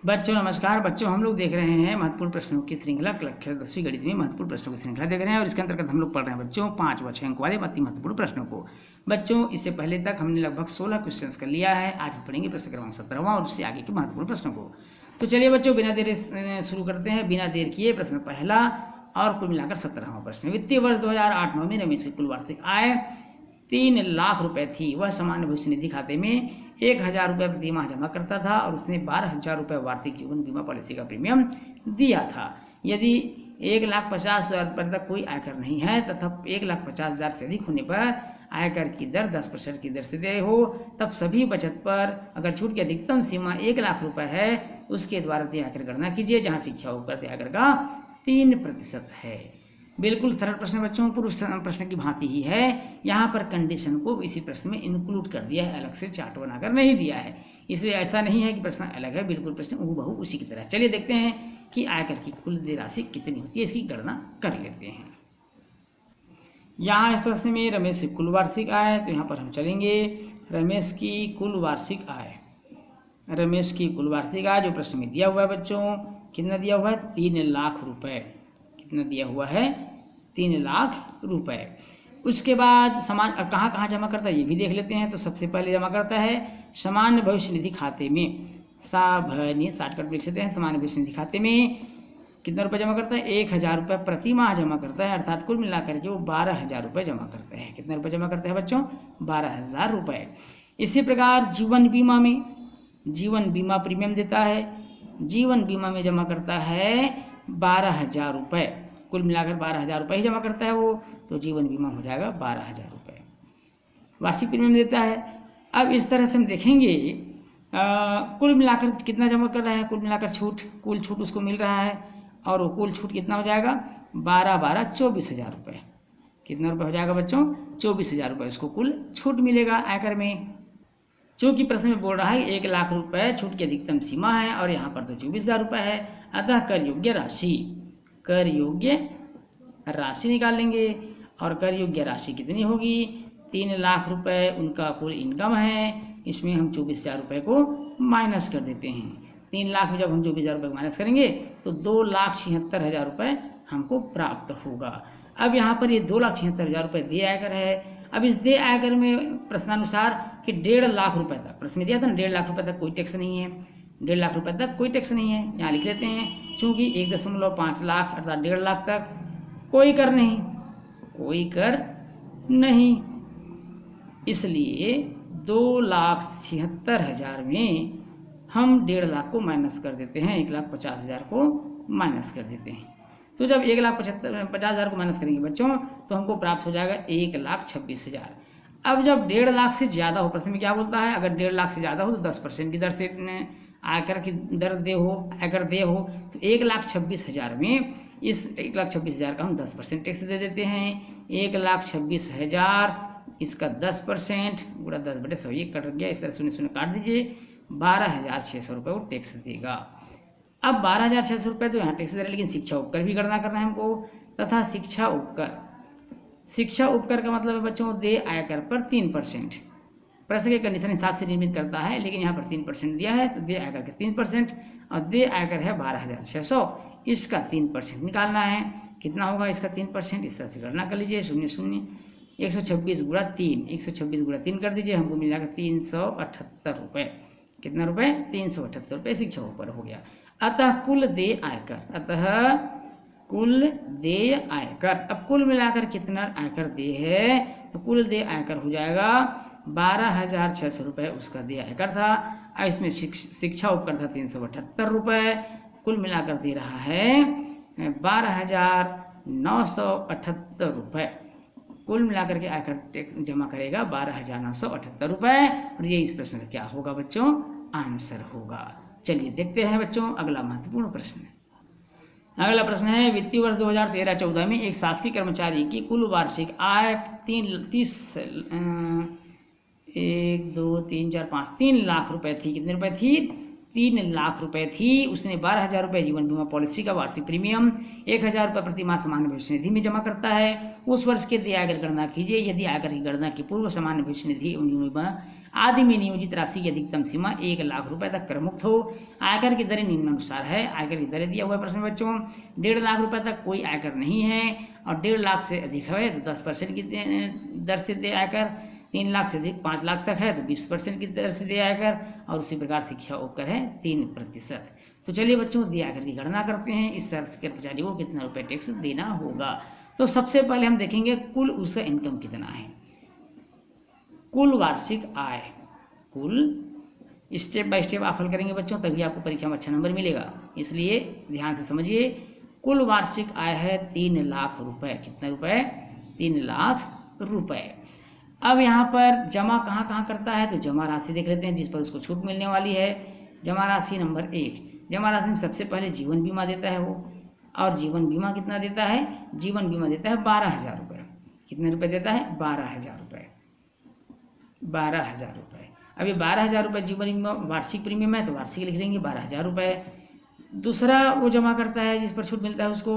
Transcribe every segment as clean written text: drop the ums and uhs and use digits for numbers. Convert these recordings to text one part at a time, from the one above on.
बच्चों नमस्कार। बच्चों हम लोग देख रहे हैं महत्वपूर्ण प्रश्नों की श्रृंखला कक्षा 10वीं गणित में महत्वपूर्ण प्रश्नों की श्रृंखला देख रहे हैं और इसके अंतर्गत हम लोग पढ़ रहे हैं बच्चों 5 व 6 अंक वाले अति महत्वपूर्ण प्रश्नों को। बच्चों इससे पहले तक हमने लगभग 16 क्वेश्चंस कर लिया है। आज हम पढ़ेंगे प्रश्न क्रमांक 17वां और उससे आगे के महत्वपूर्ण प्रश्नों को। तो चलिए बच्चों बिना देर शुरू करते हैं। बिना देर किए प्रश्न पहला और कुल मिलाकर 17वां प्रश्न। वित्तीय वर्ष 2008-9 में रमेश की कुल वार्षिक आय 3 लाख रुपए थी। वह सामान्य भविष्य निधि खाते में 1,000 रुपये प्रति माह जमा करता था और उसने 12,000 रुपये वार्षिक जीवन बीमा पॉलिसी का प्रीमियम दिया था। यदि 1,50,000 रुपये तक कोई आयकर नहीं है तथा 1,50,000 से अधिक होने पर आयकर की दर 10% की दर से देय हो, तब सभी बचत पर अगर छूट की अधिकतम सीमा 1 लाख रुपये है उसके द्वारा दिए आयकर गणना कीजिए, जहाँ शिक्षा उपकर आयकर का 3% है। बिल्कुल सरल प्रश्न बच्चों, पूर्व प्रश्न की भांति ही है। यहाँ पर कंडीशन को इसी प्रश्न में इंक्लूड कर दिया है, अलग से चार्ट बनाकर नहीं दिया है। इसलिए ऐसा नहीं है कि प्रश्न अलग है, बिल्कुल प्रश्न हूबहू उसी की तरह। चलिए देखते हैं कि आयकर की कुल देय राशि कितनी होती है, इसकी गणना कर लेते हैं। यहाँ इस प्रश्न में रमेश की कुल वार्षिक आय, तो यहाँ पर हम चलेंगे रमेश की कुल वार्षिक आय। रमेश की कुल वार्षिक आय जो प्रश्न में दिया हुआ है बच्चों, कितना दिया हुआ है? 3 लाख रुपए। कितना दिया हुआ है? 3 लाख रुपए। उसके बाद समान कहाँ कहाँ जमा करता है ये भी देख लेते हैं। तो सबसे पहले जमा करता है सामान्य भविष्य निधि खाते में। शॉर्टकट लिख लेते हैं। सामान्य भविष्य निधि खाते में कितना रुपए जमा करता है? 1,000 रुपये प्रति माह जमा करता है, अर्थात कुल मिलाकर के वो 12,000 रुपये जमा करता है। कितने रुपये जमा करता है बच्चों? 12,000 रुपये। इसी प्रकार जीवन बीमा में जीवन बीमा प्रीमियम देता है। जीवन बीमा में जमा करता है 12,000 रुपये। कुल मिलाकर 12,000 रुपये ही जमा करता है वो, तो जीवन बीमा हो जाएगा 12,000 रुपये। वार्षिक प्रीमियम देता है। अब इस तरह से हम देखेंगे कुल मिलाकर कितना जमा कर रहा है। कुल मिलाकर कुल छूट उसको मिल रहा है और वो कुल छूट कितना हो जाएगा? 24,000 रुपये। कितना रुपये हो जाएगा बच्चों? 24,000 रुपये उसको कुल छूट मिलेगा आयकर में। चूँकि प्रश्न में बोल रहा है 1 लाख रुपये छूट की अधिकतम सीमा है और यहाँ पर तो 24,000 रुपये है, अतः कर योग्य राशि निकाल लेंगे। और कर योग्य राशि कितनी होगी? 3 लाख रुपये उनका कुल इनकम है, इसमें हम 24,000 रुपये को माइनस कर देते हैं। 3 लाख में जब हम 24,000 रुपये माइनस करेंगे तो 2,76,000 रुपये हमको प्राप्त होगा। अब यहाँ पर ये 2,76,000 रुपये देय आयकर है। अब इस देय आयकर में प्रश्नानुसार कि 1.5 लाख रुपये तक, प्रश्न में दिया था ना 1.5 लाख रुपये तक कोई टैक्स नहीं है। 1.5 लाख रुपये तक कोई टैक्स नहीं है, यहाँ लिख लेते हैं। चूँकि 1.5 लाख अर्थात 1.5 लाख तक कोई कर नहीं, इसलिए 2,76,000 में हम 1.5 लाख को माइनस कर देते हैं, 1,50,000 को माइनस कर देते हैं। तो जब 1,50,000 को माइनस करेंगे बच्चों तो हमको प्राप्त हो जाएगा 1,26,000। अब जब 1.5 लाख से ज़्यादा हो, प्रश्न में क्या बोलता है? अगर 1.5 लाख से ज़्यादा हो तो 10% की दर से आयकर की दर आयकर दे हो, तो 1,26,000 में इस 1,26,000 का हम 10% टैक्स दे देते हैं। 1,26,000 इसका 10% पूरा 10/100 ये कट गया, इस तरह 0 काट दीजिए। 12,600 रुपये वो टैक्स देगा। अब 12,600 रुपये तो यहाँ टैक्स दे रहा है, लेकिन शिक्षा उपकर भी गणना करना है हमको, तथा शिक्षा उपकर का मतलब है बच्चों देय आयकर पर 3%। प्रश्न के कंडीशन हिसाब से निर्मित करता है, लेकिन यहाँ पर 3% दिया है तो देय आयकर के 3% और देय आयकर है 12,600, इसका 3% निकालना है। कितना होगा इसका 3%? इस तरह से गणना कर लीजिए। 0 126 गुणा 3, 126 गुणा 3 कर दीजिए, हमको मिल जाएगा 378 रुपये। कितना रुपये? 378 रुपये शिक्षा ऊपर हो गया। अतः कुल देय आयकर, अब कुल मिलाकर कितना आयकर देय है? तो कुल देय आयकर हो जाएगा 12,600 रुपये उसका देय आयकर था, और इसमें शिक्षा उपकर था 378 रुपये। कुल मिलाकर दे रहा है 12,978 रुपये। कुल मिलाकर के आयकर टैक्स जमा करेगा 12,978 रुपये, और ये इस प्रश्न का क्या होगा बच्चों? आंसर होगा। चलिए देखते हैं बच्चों अगला महत्वपूर्ण प्रश्न। अगला प्रश्न है वित्तीय वर्ष 2013-14 में एक शासकीय कर्मचारी की कुल वार्षिक आय 3 लाख रुपए थी। कितने रुपए थी? 3,00,000 रुपए थी, उसने 12,000 रुपये जीवन बीमा पॉलिसी का वार्षिक प्रीमियम 1,000 रुपये प्रति माह सामान्य भविष्य निधि में जमा करता है। उस वर्ष के देय आयकर गणना कीजिए। यदि आयकर की गणना के पूर्व सामान्य भविष्य निधि एवं जीवन बीमा आदि में नियोजित राशि की अधिकतम सीमा 1,00,000 रुपये तक कर मुक्त हो। आयकर की दरें निम्नानुसार है। आयकर की दरें दिया हुआ है प्रश्न में बच्चों। 1,50,000 रुपये तक कोई आयकर नहीं है और 1,50,000 से अधिक है तो 10% की दर से दे आयकर, 3,00,000 से अधिक 5,00,000 तक है तो 20% की दर से दे आयकर, और उसी प्रकार शिक्षा उपकर है 3%। तो चलिए बच्चों दे आयकर की गणना करते हैं। इस वर्ष के कर्मचारी को कितना रुपये टैक्स देना होगा। तो सबसे पहले हम देखेंगे कुल उसका इनकम कितना है। कुल वार्षिक आय, कुल स्टेप बाय स्टेप आप हल करेंगे बच्चों, तभी आपको परीक्षा में अच्छा नंबर मिलेगा, इसलिए ध्यान से समझिए। कुल वार्षिक आय है 3,00,000 रुपये। कितना रुपए? 3,00,000 रुपये। अब यहाँ पर जमा कहाँ कहाँ करता है, तो जमा राशि देख लेते हैं जिस पर उसको छूट मिलने वाली है। जमा राशि नंबर 1, जमा राशि में सबसे पहले जीवन बीमा देता है वो, और जीवन बीमा कितना देता है? जीवन बीमा देता है 12,000 रुपये। कितने रुपये देता है? 12,000 रुपये। 12,000 रुपये। अब ये 12,000 रुपये जीवन बीमा वार्षिक प्रीमियम है तो वार्षिक लिख लेंगे 12,000 रुपये। दूसरा वो जमा करता है जिस पर छूट मिलता है उसको,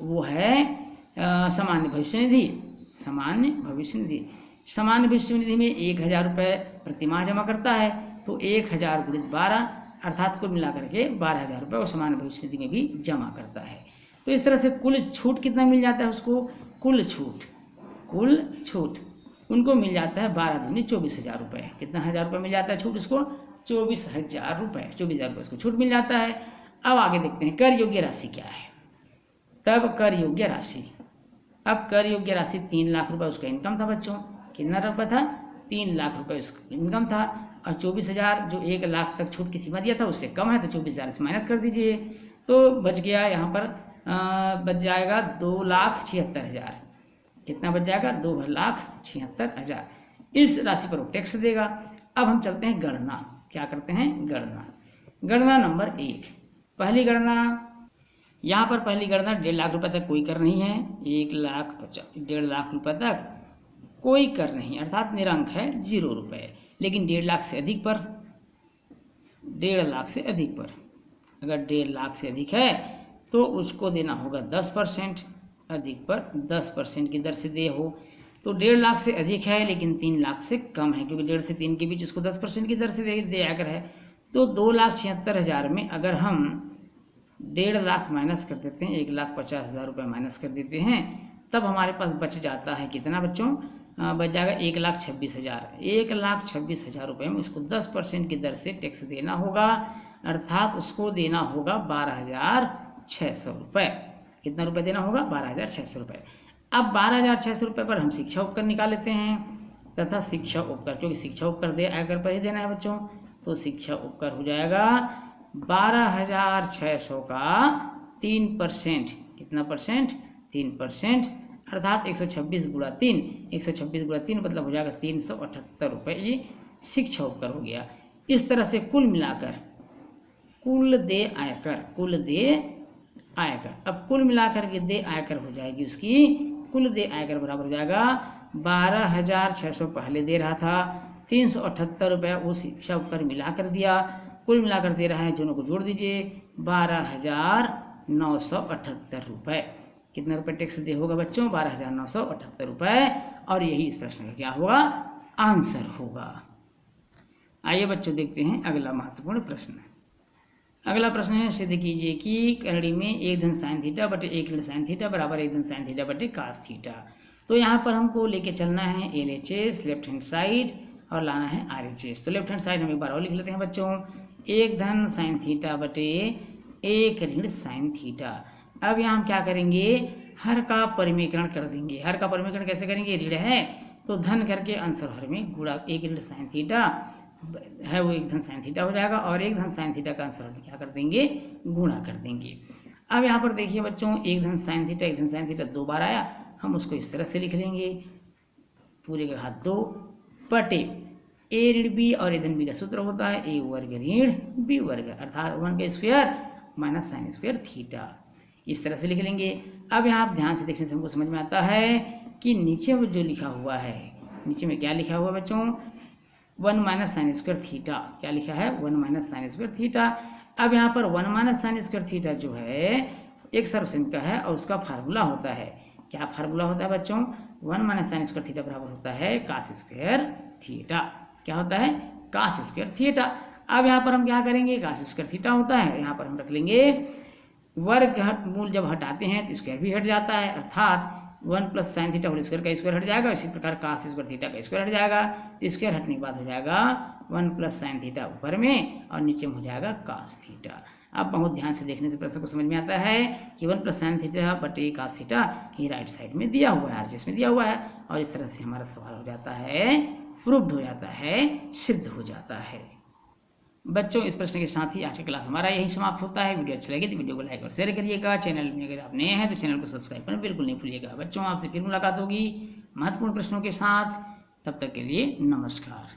वो है सामान्य भविष्य निधि। सामान्य भविष्य निधि, सामान्य भविष्य निधि में 1,000 रुपये प्रति माह जमा करता है, तो 1,000 × 12 अर्थात कुल मिलाकर के 12,000 रुपये वो सामान्य भविष्य निधि में भी जमा करता है। तो इस तरह से कुल छूट कितना मिल जाता है उसको? कुल छूट उनको मिल जाता है 12 दूनी 24,000 रुपये। कितना हज़ार रुपये मिल जाता है छूट उसको? 24,000 रुपये। 24,000 रुपये उसको छूट मिल जाता है। अब आगे देखते हैं कर योग्य राशि क्या है। तब कर योग्य राशि, अब कर योग्य राशि 3,00,000 रुपये उसका इनकम था बच्चों। कितना रुपये था? 3,00,000 रुपये उसका इनकम था, और 24,000 जो 1,00,000 तक छूट की सीमा दिया था उससे कम है, तो 24,000 से माइनस कर दीजिए तो बच गया यहाँ पर बच जाएगा 2,76,000। कितना बच जाएगा? 2,76,000। इस राशि पर वो टैक्स देगा। अब हम चलते हैं गणना। क्या करते हैं? गणना नंबर 1, पहली गणना। यहाँ पर पहली गणना 1,50,000 रुपये तक कोई कर नहीं है। 1,50,000 रुपये तक कोई कर नहीं, अर्थात निरंक है, 0 रुपये। लेकिन 1,50,000 से अधिक पर, 1,50,000 से अधिक पर, अगर 1,50,000 से अधिक है तो उसको देना होगा 10%। अधिक पर 10% की दर से दे हो, तो 1,50,000 से अधिक है लेकिन 3,00,000 से कम है, क्योंकि 1,50,000 से 3 के बीच उसको 10% की दर से दे आकर है। तो 2,76,000 में अगर हम 1,50,000 माइनस कर देते हैं, 1,50,000 रुपये माइनस कर देते हैं, तब हमारे पास बच जाता है कितना बच्चों? बच जाएगा 1,26,000। 1,26,000 रुपये में उसको 10% की दर से टैक्स देना होगा, अर्थात उसको देना होगा 12,600 रुपये। कितना रुपये देना होगा? 12,600 रुपये। अब 12,600 रुपये पर हम शिक्षा उपकर निकाल लेते हैं, तथा शिक्षा उपकर, क्योंकि शिक्षा उपकर दे आयकर पर ही देना है बच्चों, तो शिक्षा उपकर हो जाएगा 12,600 का 3%। कितना परसेंट? 3%, अर्थात 126 × 3। 126 × 3 मतलब हो जाएगा 378 रुपये। ये शिक्षा उपकर हो गया। इस तरह से कुल मिलाकर कुल दे आयकर, अब कुल मिलाकर के दे आयकर हो जाएगी उसकी, कुल दे आयकर बराबर हो जाएगा 12,600 पहले दे रहा था, 378 रुपये वो शिक्षा उपकर मिला कर दिया, कुल मिलाकर दे रहा है, दोनों को जोड़ दीजिए 12,978 रुपये। कितना रुपये टैक्स दे होगा बच्चों? 12,978 रुपये। और यही इस प्रश्न का क्या होगा? आंसर होगा। आइए बच्चों देखते हैं अगला महत्वपूर्ण प्रश्न। अगला प्रश्न है, सिद्ध कीजिए कि करड़ी में 1 धन साइन थीटा बटे 1 ऋण साइन थीटा बराबर 1 धन साइन थीटा बटे कास थीटा। तो यहाँ पर हमको लेके चलना है LHS लेफ्ट हैंड साइड और लाना है RHS। तो लेफ्ट हैंड साइड हम एक बार और लिख लेते हैं बच्चों, 1 धन साइन थीटा बटे 1 ऋण साइन थीटा। अब यहाँ हम क्या करेंगे? हर का परिमीकरण कर देंगे। हर का परिमीकरण कैसे करेंगे? ऋण है तो धन करके अंश और हर में गुणा, 1 ऋण साइन थीटा है वो 1 धन साइन थीटा हो जाएगा, और 1 धन साइन थीटा का अंश और हर में क्या कर देंगे? गुणा कर देंगे। अब यहाँ पर देखिए बच्चों, 1 धन साइन थीटा 1 धन साइन थीटा 2 बार आया, हम उसको इस तरह से लिख लेंगे, पूरे का हाथ 2 बटे a ऋण b, और a धन b का सूत्र होता है a वर्ग ऋण b वर्ग, अर्थात 1 का square minus sine square theta. इस तरह से लिख लेंगे। अब यहाँ आप ध्यान से देखने से हमको समझ में आता है कि नीचे वो जो लिखा हुआ है, नीचे में क्या लिखा हुआ है बच्चों? 1 माइनस साइन स्क्वायर थीटा, क्या लिखा है 1 माइनस साइन स्क्वायर थीटा। अब यहाँ पर 1 माइनस साइन स्क्वायर थीटा जो है एक सर्वसैनिक का है और उसका फार्मूला होता है, क्या फार्मूला होता है बच्चों, 1 माइनस साइन स्क्वायर थीटा बराबर होता है कास स्क्वायर थीटा, क्या होता है कास स्क्वायर थीटा। अब यहाँ पर हम क्या करेंगे, कास स्क्वायर थीटा होता है, यहाँ पर हम रख लेंगे वर्ग मूल जब हटाते हैं तो स्क्वायर भी हट जाता है, अर्थात 1 plus sine theta whole square का स्क्वायर हट जाएगा, इसी प्रकार कास स्क्वायर थीटा का स्क्वायर हट जाएगा, तो स्क्वायर हटने के बाद हो जाएगा 1 प्लस साइन थीटा ऊपर में और नीचे में हो जाएगा कास थीटा। अब बहुत ध्यान से देखने से प्रश्न को समझ में आता है कि 1 प्लस साइन थीटा बटे कास थीटा ही राइट साइड में दिया हुआ है, आरजीएस में दिया हुआ है, और इस तरह से हमारा सवाल हो जाता है, प्रूव्ड हो जाता है, सिद्ध हो जाता है। बच्चों इस प्रश्न के साथ ही आज का क्लास हमारा यही समाप्त होता है। वीडियो अच्छा लगे तो वीडियो को लाइक और शेयर करिएगा। चैनल में अगर आप नए हैं तो चैनल को सब्सक्राइब करना बिल्कुल नहीं भूलिएगा। बच्चों आपसे फिर मुलाकात होगी महत्वपूर्ण प्रश्नों के साथ, तब तक के लिए नमस्कार।